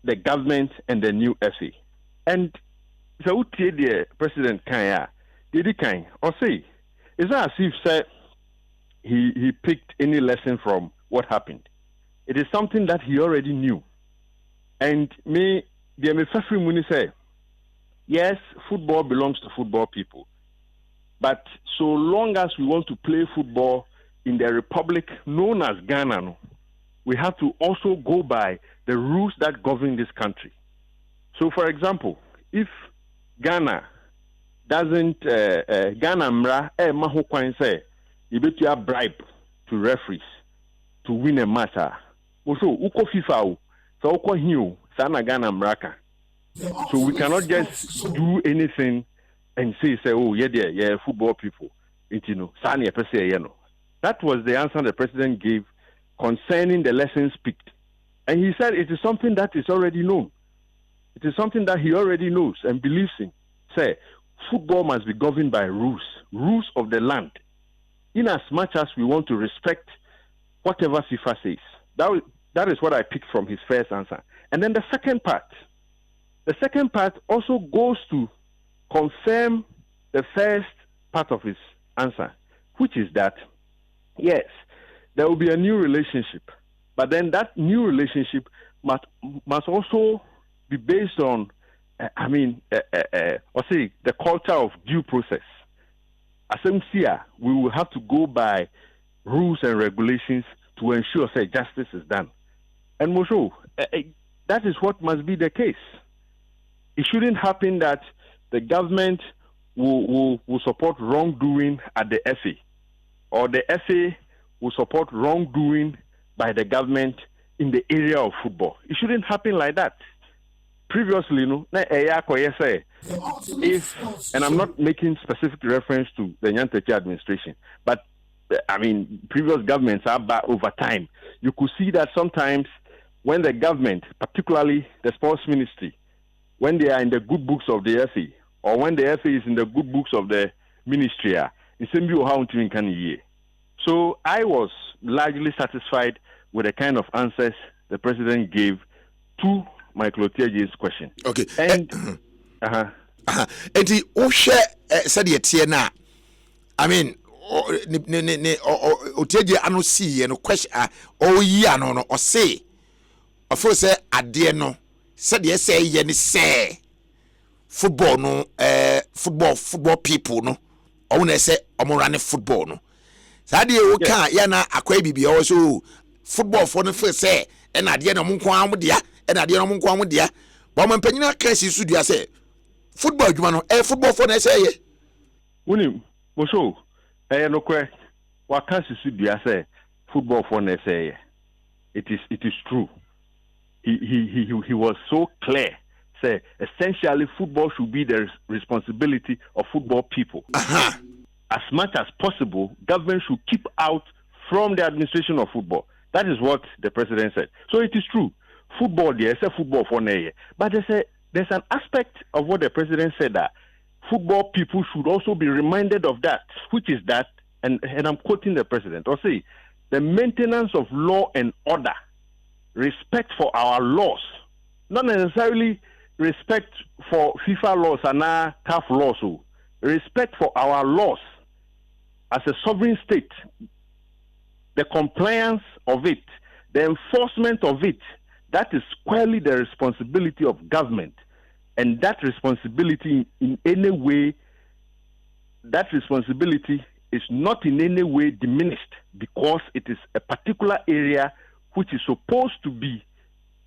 Speaker 9: the government and the new FA. And so the president can did he kind or say it's not as if say he picked any lesson from what happened. It is something that he already knew. And me first muni say, yes, football belongs to football people. But so long as we want to play football in the republic known as Ghana, we have to also go by the rules that govern this country. So, for example, if Ghana doesn't, Ghana mra maho kwan say you bet you bribe to referees to win a match. Also, uko FIFA so uko hiu sana Ghana mraka. So we cannot just do anything and say oh yeah football people, you know, sani per se you know. That was the answer the president gave concerning the lessons picked, and he said it is something that is already known. It is something that he already knows and believes in. Say, football must be governed by rules of the land, in as much as we want to respect whatever FIFA says. That is what I picked from his first answer. And then the second part also goes to confirm the first part of his answer, which is that, yes, there will be a new relationship, but then that new relationship must also be based on, or say, the culture of due process. Asempa, we will have to go by rules and regulations to ensure, say, justice is done. And Mosho, that is what must be the case. It shouldn't happen that the government will support wrongdoing at the FA, or the FA will support wrongdoing by the government in the area of football. It shouldn't happen like that. Previously, and I'm not making specific reference to the Nyantechi administration, but previous governments are back over time. You could see that sometimes when the government, particularly the sports ministry, when they are in the good books of the FA, or when the FA is in the good books of the ministry, so I was largely satisfied with the kind of answers the president gave to Michael Otiaje's question.
Speaker 1: Okay.
Speaker 9: And
Speaker 1: and he said it na. I mean, Otiaje ano see no question no or say of course say ade no said ye say ye ni say football no football people no or when say omorane football no sade o kan ya na akwa bibia o so football for no first say and ade no monko amdia and ade no monko amdia ba man panyina kan si su dia say football adwuma no football for no say ye
Speaker 9: woni mo so no kwe wa kan si su dia say football for no say ye it is true. He was so clear. Say essentially football should be the responsibility of football people. As much as possible, government should keep out from the administration of football. That is what the president said. So it is true. Football, there's a football for near. But there's an aspect of what the president said that football people should also be reminded of that, which is that, and I'm quoting the president, or say, the maintenance of law and order, respect for our laws, not necessarily respect for FIFA laws and CAF laws, respect for our laws as a sovereign state, the compliance of it, the enforcement of it, that is squarely the responsibility of government. And that responsibility in any way, that responsibility is not in any way diminished because it is a particular area which is supposed to be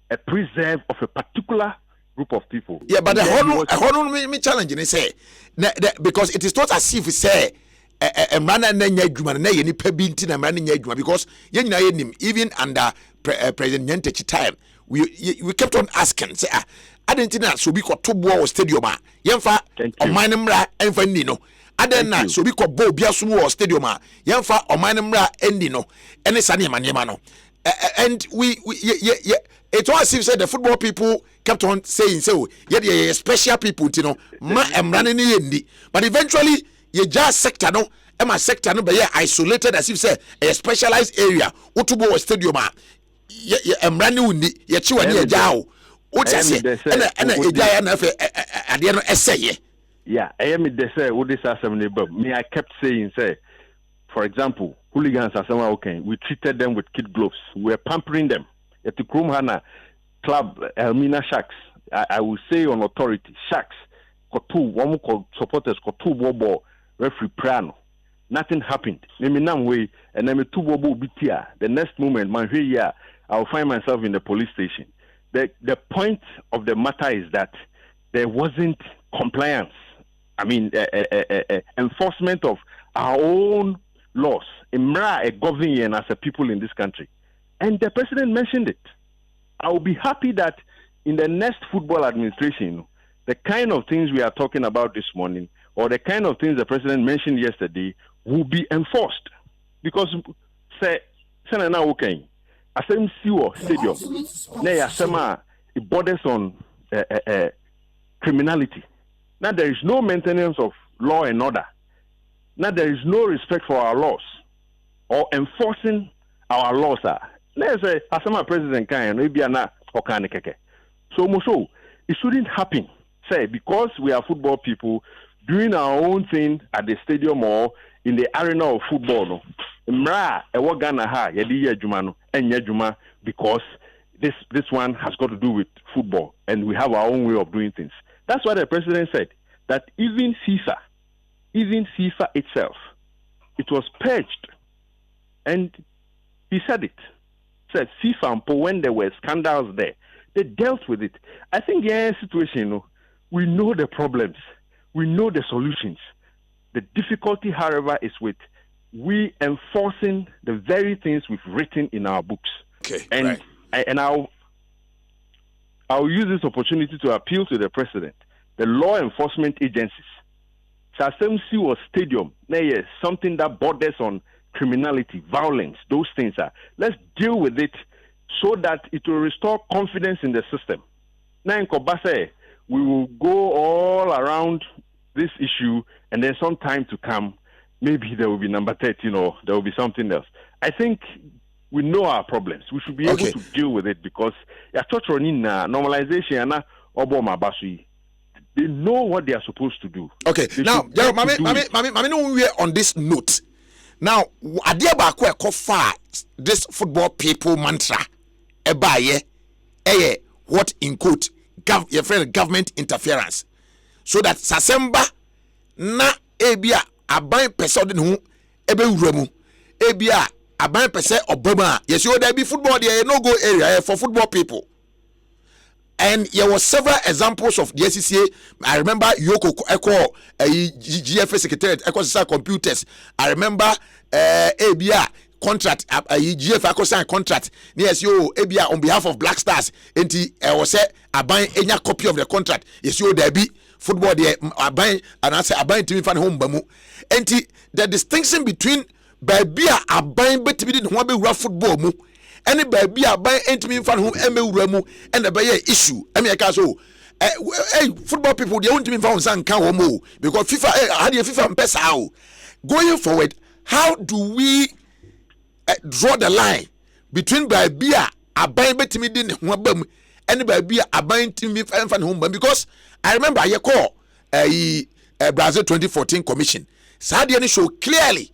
Speaker 9: a preserve of a particular group of people.
Speaker 1: Yeah, but the whole me challenge is say because it is not as if we say a man and then Yaduma and any pebinti and man in Yaduma because even under President Nyantechi time we kept on asking say I didn't know so we got 2 ball stadium yemfa o manimra enfa nino adenna so we got bo biasu stadium yemfa o manimra endino ene sane manema no and we it was as if the football people kept on saying so yeah special people you know ma emrane ni yendi but eventually you just sector no sector no be isolated as if say a specialized area utubo stadium emra ne wuni ye chi wani eja o o tese ena eja ya na fe ade no eseye.
Speaker 9: Yeah, I am the say what this assembly but me I kept saying say for example hooligans are somehow okay we treated them with kid gloves, we were pampering them at the Krum Hana club Elmina Sharks. I will say on authority Sharks kotu one called supporters kotu bobo referee prano. Nothing happened. Way and then two bobo bitia. The next moment, man, here I'll find myself in the police station. The point of the matter is that there wasn't compliance. I mean, enforcement of our own laws. Imra a governing as a people in this country, and the president mentioned it. I will be happy that in the next football administration, the kind of things we are talking about this morning, or the kind of things the president mentioned yesterday, will be enforced. Because say now okay, Asempa stadium, it borders on criminality. Now there is no maintenance of law and order. Now there is no respect for our laws or enforcing our laws. Let's say Asempa president can maybe not keke. So it shouldn't happen. Say because we are football people doing our own thing at the stadium or in the arena of football. No, mra ewo Ghana ha yedi adwuma no enye adwuma because this one has got to do with football and we have our own way of doing things. That's why the president said that even FIFA itself, it was purged, and he said it. Said FIFA when there were scandals there, they dealt with it. I think the situation, we know the problems, we know the solutions. The difficulty, however, is with we enforcing the very things we've written in our books.
Speaker 1: Okay,
Speaker 9: and
Speaker 1: right.
Speaker 9: I'll use this opportunity to appeal to the president, the law enforcement agencies. Asempa was stadium. Yes, something that borders on criminality, violence, those things are. Let's deal with it so that it will restore confidence in the system. Now in Kobase, we will go all around this issue, and then some time to come, maybe there will be number 13 or there will be something else. I think we know our problems. We should be able to deal with it because normalization they know what they are supposed to do.
Speaker 1: Okay,
Speaker 9: they
Speaker 1: now, Mami, on this note. Now, adia ba ko far this football people mantra ebaye what in quote your friend government interference. So that Asempa na ebia aban pese ode ne ho ebe wuramu ebia aban pese obama yes you there be football there no go area for football people. And there were several examples of the SCCA. I remember Yoko Echo, GFA Secretariat, Echo Computers. I remember ABA contract, GFA Echo sign contract. Yes, you ABA on behalf of Black Stars. And I was say I buy any copy of the contract. Yes, you there be football there. I buy and I say I buy to me fan home bamu. And the distinction between baby I buy better be the one be rough football mu. Any baby a buy entimi fan who eme and the buy issue. I mean, I can so football people they want to fan san can wo because FIFA had the FIFA pesa how going forward. How do we draw the line between baby a buy betimi din ho bam and baby a buy entimi fan home bam? Because I remember I call Brazil 2014 commission. Sadia show clearly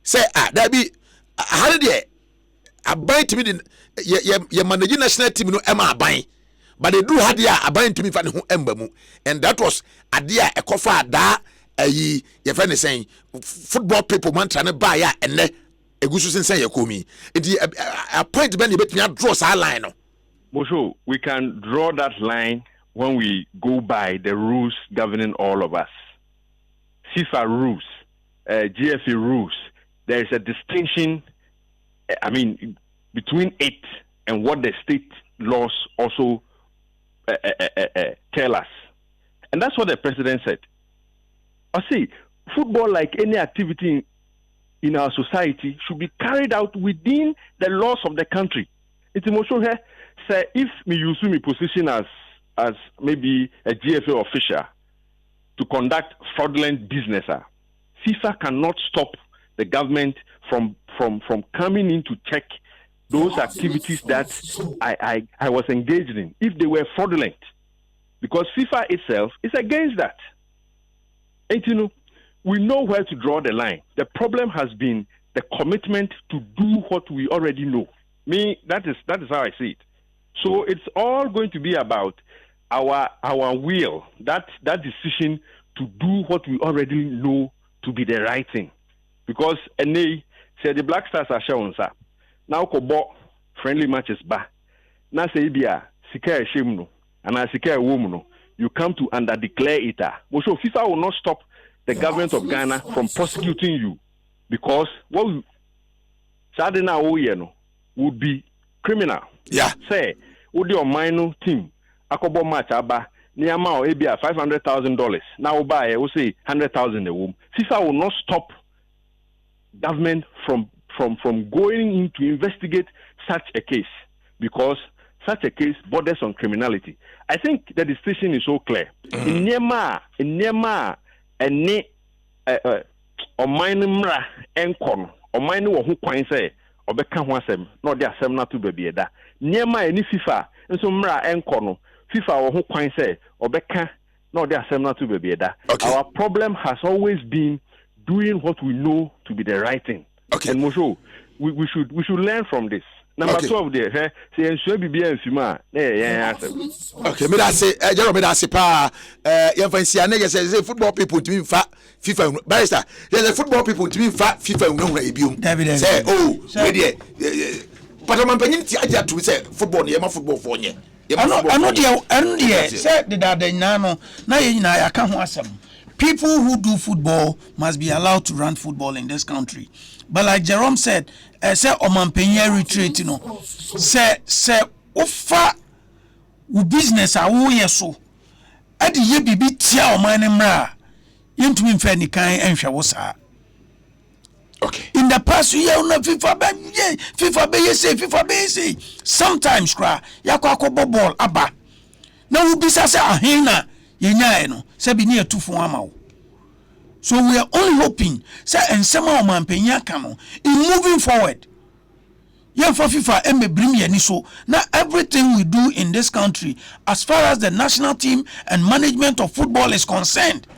Speaker 1: say that be how did aban to me ye manage national team no ema aban but they do had ya aban to me fa ne ho emba mu, and that was adia ekofa da ayi ye fa ne saying football people man try ne buy ya enne egusu sensen ye komi a point ben you bet me draw sa line no
Speaker 9: Mosho, we can draw that line when we go by the rules governing all of us. FIFA rules, GFA rules. There is a distinction, I mean, between it and what the state laws also tell us. And that's what the president said. I see, football, like any activity in our society, should be carried out within the laws of the country. It's emotional here. Say, if me use my position as maybe a GFA official to conduct fraudulent business, FIFA cannot stop the government from coming in to check those activities that I was engaged in, if they were fraudulent, because FIFA itself is against that. And you know, we know where to draw the line. The problem has been the commitment to do what we already know. That is how I see it. So it's all going to be about our will, that decision to do what we already know to be the right thing. Because say the Black Stars are shown, sir. Now kobo friendly matches ba. Na say bia sika shame no, and sika wom no. You come to under declare it. So FIFA will not stop the government of Ghana from prosecuting you, because what Sadina Oyeno would be criminal.
Speaker 1: Yeah.
Speaker 9: Say, would your minor team akobo match aba near ma ebia $500,000. Now buy we say 100,000 a womb. FIFA will not stop government from going in to investigate such a case, because such a case borders on criminality. I think the decision is so clear. In Nema, any mra enkon, or mine who coin say, or become wasem, not their sem not to be da. Nema any FIFA, and so mra enkono, FIFA or who coin say, or become not their sem not to be da. Our problem has always been doing what we know to be the right thing. Okay. And Mosho, we should learn from this. Number 12 there, say ensure be bien fima.
Speaker 1: Okay, me that say, Jerome that say pa, you fancy ane you say football people to be fat FIFA barrister. There's football people to be fat FIFA no rebium. Say we there. But I'm penyin ti aja to say football ne ma football for nye.
Speaker 4: I know there say the nano na ye na ya ka ho asem. People who do football must be allowed to run football in this country. But like Jerome said, say omampenya retreat, you know, say ofa u business a wo yeso. Adi ye bibi tia o man mra. Yentumi mfa ni kan enhwe wo saa.
Speaker 1: Okay.
Speaker 4: In the past year na FIFA be say sometimes cry yakwa akobo ball aba. Na wo bisa say ahina yenyae no say bi ne atufo ama wo. So we are only hoping say ensema o mampenya ka no in moving forward. Yeah, for FIFA and so now everything we do in this country as far as the national team and management of football is concerned,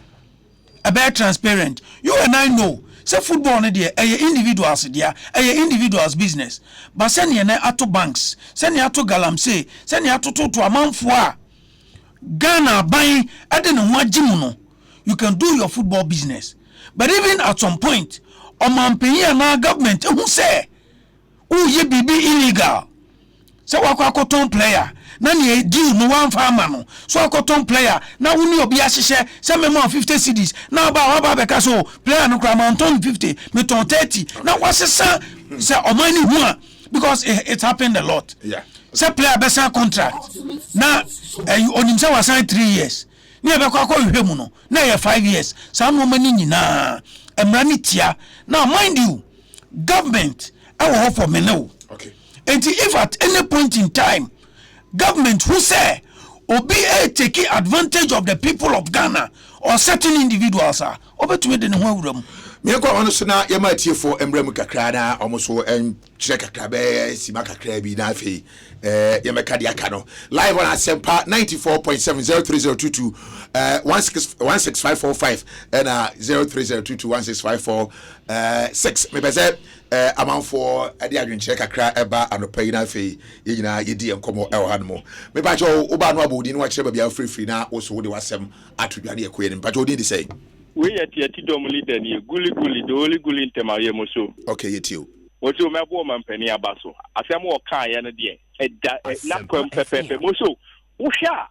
Speaker 4: about transparent. You and I know say football ne dey individuals there, individuals business. But send ye na ato banks, send ye ato galamsey, send ye ato to amanfo a Ghana buying ade ne ho agimu no. You can do your football business. But even at some point, omampenyi na government who say ye bibi illegal. Say wakoton player. Na ne deal no one farmer no. So wakoton player. Na wuni obi ahihye say me more 50 cedis. Na ba beka so player no kra man 50, me ton 30. Na wasesa say omani hu because it happened a lot.
Speaker 1: Yeah.
Speaker 4: Say player be sign contract. Na onimsa was sign 3 years. Ni ebe kwa hwehwe no na ye 5 years sa no mani nyina emrani tia. Now mind you, government I for menel.
Speaker 1: Okay.
Speaker 4: And if at any point in time government who say obi taking advantage of the people of Ghana or certain individuals are obetumi de ne ho awuram.
Speaker 1: Me kwa ono so na yema tie for embrem kakra na omoso chire kakra be sima kakra bi na afi yema kadi aka no live on Asempa 94.7 03022 and 03022 me be say amount for ade adwenchire kakra eba anopai na afi ye nyina ye di enkomo e ha no me ba jo oba no abodi no wa chire ba bia free na wo so wo de wasem atodwane ekoye ne ba jo di say
Speaker 10: we yet dom leader ni guli the only guli in Temaye Moso.
Speaker 1: Okay, yet you.
Speaker 10: What you may woman penny abaso. Asem wo kan ya na de. Na kwem pepepe Moso. Wo hwa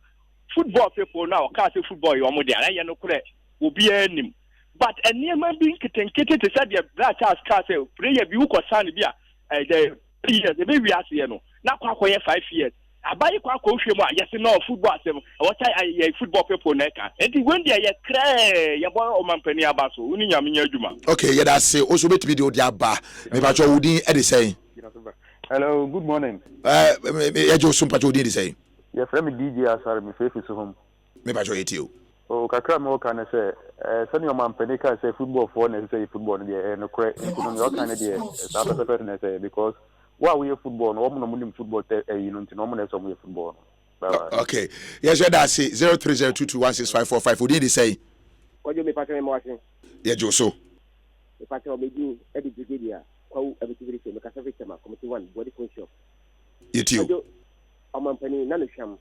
Speaker 10: football people now ka say football you mo de na ye no kure obi anim. But eniema bi nketenkete te said the black Charles ka say prayer bi wo kosan bi a the years the baby as ye no. Na kwa 5 years. Abayi kwa hwe mu a yes no football asem what I football people na ka enti when dey ye kra ye boy o mampani abaso uni nyame nya adwuma.
Speaker 1: Okay, yeah, that's it. Also bet be the odi aba me ba cho wudi e dey say
Speaker 11: hello, good morning.
Speaker 1: Me jo sum pa cho wudi dey say
Speaker 11: yeah, friend me DJ Asare me faith so home
Speaker 1: me ba cho yetio
Speaker 11: o kakra me o kan say send your mampani ka say football for na say football dey no kra no your kan dey that person say because Why we football? No, I'm not football. You know, no one else on football.
Speaker 1: Okay. Yes, that's it. 0302216545. What did he say?
Speaker 12: What do you mean, Patrick Martin?
Speaker 1: Yeah, Joso.
Speaker 12: The Patrick Obedi, Eddie Brigadier, how everything is a Catholic Committee 1, body conscious.
Speaker 1: You too.
Speaker 12: I'm a penny, none of sham.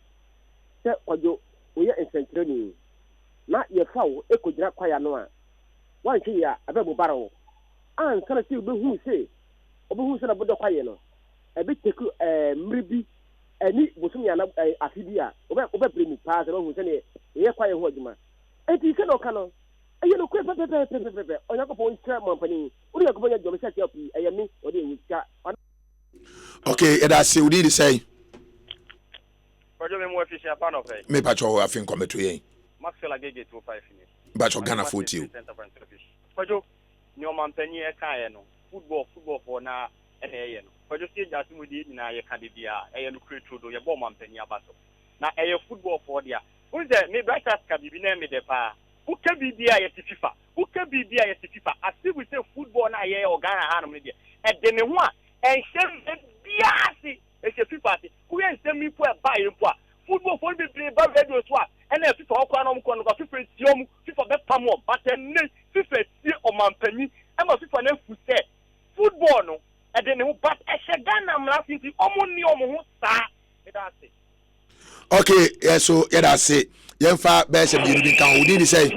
Speaker 12: Say, what you, we are in St. Training. Not your foul, echo drop quiet no one. One here, a double barrel. And can I see who say, or who said about the quiet no? A bit take maybe. Any Busumia Afibia, over bring pass and almost any air quiet wordman. And you cannot canon. And you know, quick, on your point, company, what are you going to do? Set up, I am me, or they will.
Speaker 1: Okay, and that's it. What did he say?
Speaker 12: More efficient,
Speaker 1: me patrol, I think, come to you.
Speaker 12: Maxwell gave it to 5 minutes.
Speaker 1: But you're gonna foot you.
Speaker 12: Pajo, no man penny a cayenne, football for now, and a but you see that we did in a Cadibia, a lucrative to your bomb and penny abasso. Now, a football for the who's there? Maybe I can be named the pa. Who can be there at FIFA? Who can be there at FIFA? I see we say football now, or Ghana Hanum media. And then one, and send the Biasi, it's a FIFA. Who ain't send me for a buy football for me play by radio swap. And then FIFA, FIFA, FIFA, Pamo, but then FIFA, or man penny, and my FIFA never said football no. And then but I'm laughing to
Speaker 1: okay, yeah, so yeah, that's it. Yenfa best of you can who say?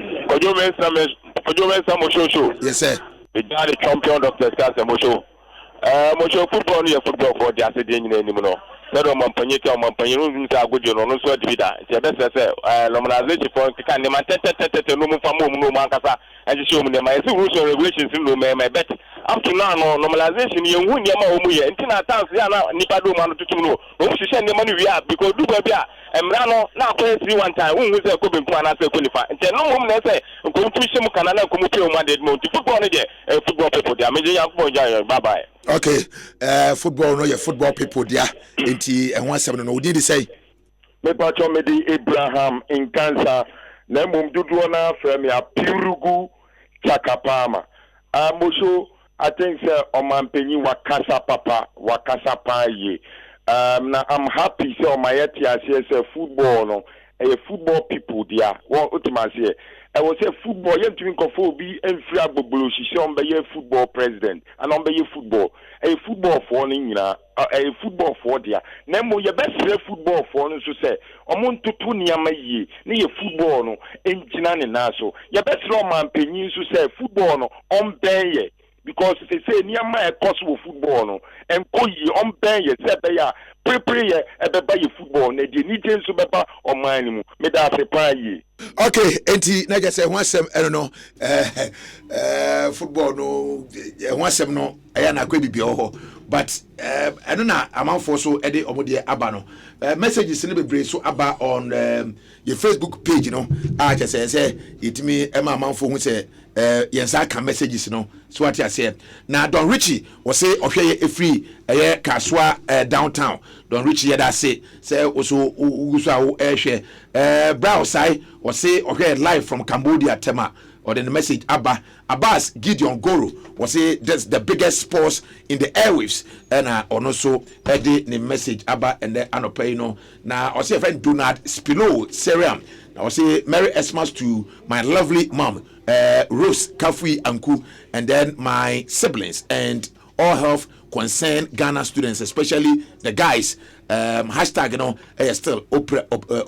Speaker 1: Yes, sir.
Speaker 11: The champion Dr. Stars Mosho. Mosho football, your football for the Acadian anymore. Pero mampanyeka mampanyuru nsa agojo no so divida ti ebe se normalization for kan dem tete no mfa no mankasa and show me my rules and regulations no me bet up to now no normalization ye hu niam a omu ye ntina tax ya na nipa do ma no tutum no o hihye ndem no wi a because do ba bia emra no na akwa si one time hu se ko bempu ana se qualify nte no mum na se ko tuhye mu kana na ko mu pe o ma de mo football no de football people de ameje yakpo ja bye bye.
Speaker 1: Okay, football no, your football people there. Inti and 17 no did say.
Speaker 11: Me pacho me di Abraham in cancer. Na mum dudu na from ya Pirugu Chakapama. Mosho, I think sir Omanpenyi wakasa papa wakasa pa ye. Now I'm happy say my say football no. Football people there. What ultimately I will say football, you have to think be and free abobolo, she on be football president, and on be football. A football for a football for there. Nemo, your best football for no so say, Omon to Tuniama ye, near football no, engine and naso. Your best Roman Penin so say football no, on bay. Because they say near my possible football no, and call ye on bay, said they are prepare a buy football, they need to be on mine, made us a pie.
Speaker 1: Okay, enti na just say one sem no football no one sem no aya na kwa bibia ho but eno na amanfo so e de omode aba no messages ne bebre so aba on your Facebook page no a just say itimi e ma amanfo hu say yensa ka messages no so what you say na Don Richie wo say ohwe e free kaswa downtown Don Richie ya da say also uguso a wo ehwe brow sai or say okay live from Cambodia Tema or then the message Abbas Gideon Goro was say that's the biggest sports in the airwaves and also the message Abba and then Anopeno now I say friend Donald Spilo Seriam I say Merry Xmas to my lovely mom Rose Kafui Anku and then my siblings and all health concern Ghana students especially the guys hashtag still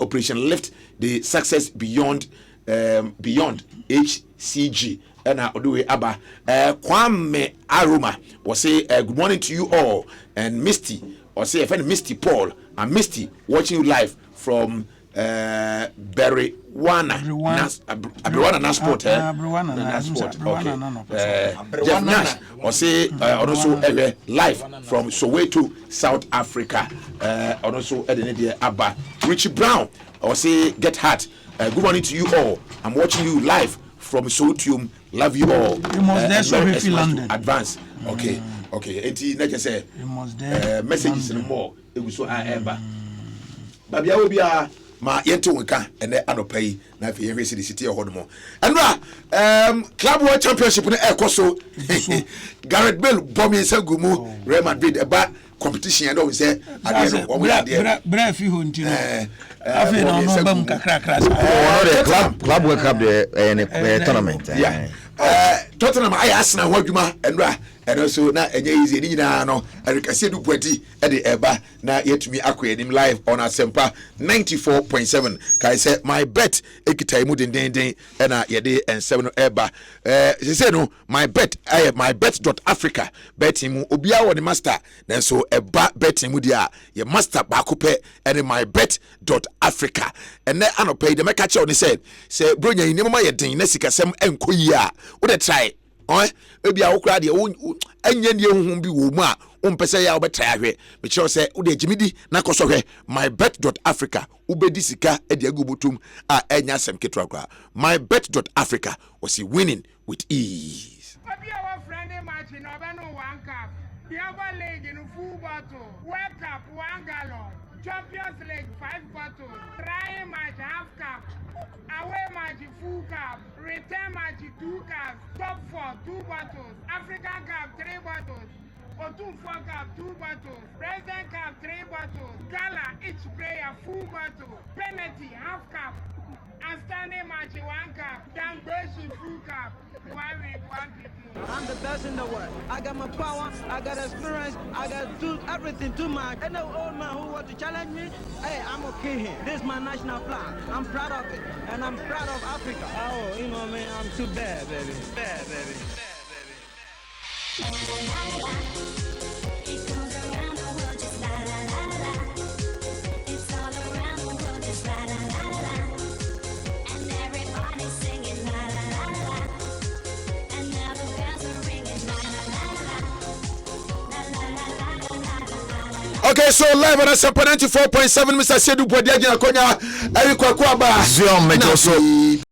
Speaker 1: Operation Lift the success beyond HCG and Oduwe Abba Kwame Aroma was say good morning to you all and Misty or say a friend Misty Paul and Misty watching you live from Beriwana Nasport Jeff Nash or say also live from Soweto South Africa also Abba Richie Brown or say get hot good morning to you all I'm watching you live from Soweto love you all
Speaker 4: you must there London
Speaker 1: advance okay enti na just say messages no more e so Abba babia ma yente wonka ene anopa yi na fe yehwe se city ehodomo enra club world championship no ekoso Gareth Bale bomb yensa gumu Real Madrid eba competition and always say
Speaker 4: bra fi ho ntino afi na no bam kakra
Speaker 13: club world cup the tournament
Speaker 1: Tottenham I Arsenal wadwuma enra and also na enye easy ni nyina no erikase du pointi e de eba na yetumi akoyanim live on Asempa 94.7 kai say my bet ekitai mu denden na yede ensem no eba say no my bet mybet.africa betting mu obia wo the master then so eba betting mu dia ye master ba ko pe and mybet.africa and na anopai de meka che oni say bronya ni mama ye den na sikasem enkoyi a wo de try ebi a wokra de anya ne ehun bi wo mu a umpese ya obetry ahwe me che say wo de jimidi na kosohwe mybet.africa ubedi sika e de agubutum a enya sem ketwa kwa mybet.africa was he winning with ease.
Speaker 14: Obi our friend match in Obano 1 cup the other league in full battle World Cup 1 gallon Champions League 5 bottles try match half cup away match full cup return match 2 cups top 4 2 bottles African Cup 3 bottles Otum 4 cup 2 bottles President Cup 3 bottles Gala each player full bottle penalty half cup and standing match 1 cup then Beshi full cup 1 week 1 people.
Speaker 15: I'm the best in the world. I got my power, I got experience, I got do everything too much. And the old man who want to challenge me, hey, I'm okay here. This is my national flag. I'm proud of it. And I'm proud of Africa. Oh, you know, man, I'm too bad, baby. Bad, baby. Bad, baby.
Speaker 1: Okay, so live on Asempa 94.7 Mr. Sedu Bodiagina Konya Eri Kwakwaba
Speaker 13: Zion Mejoso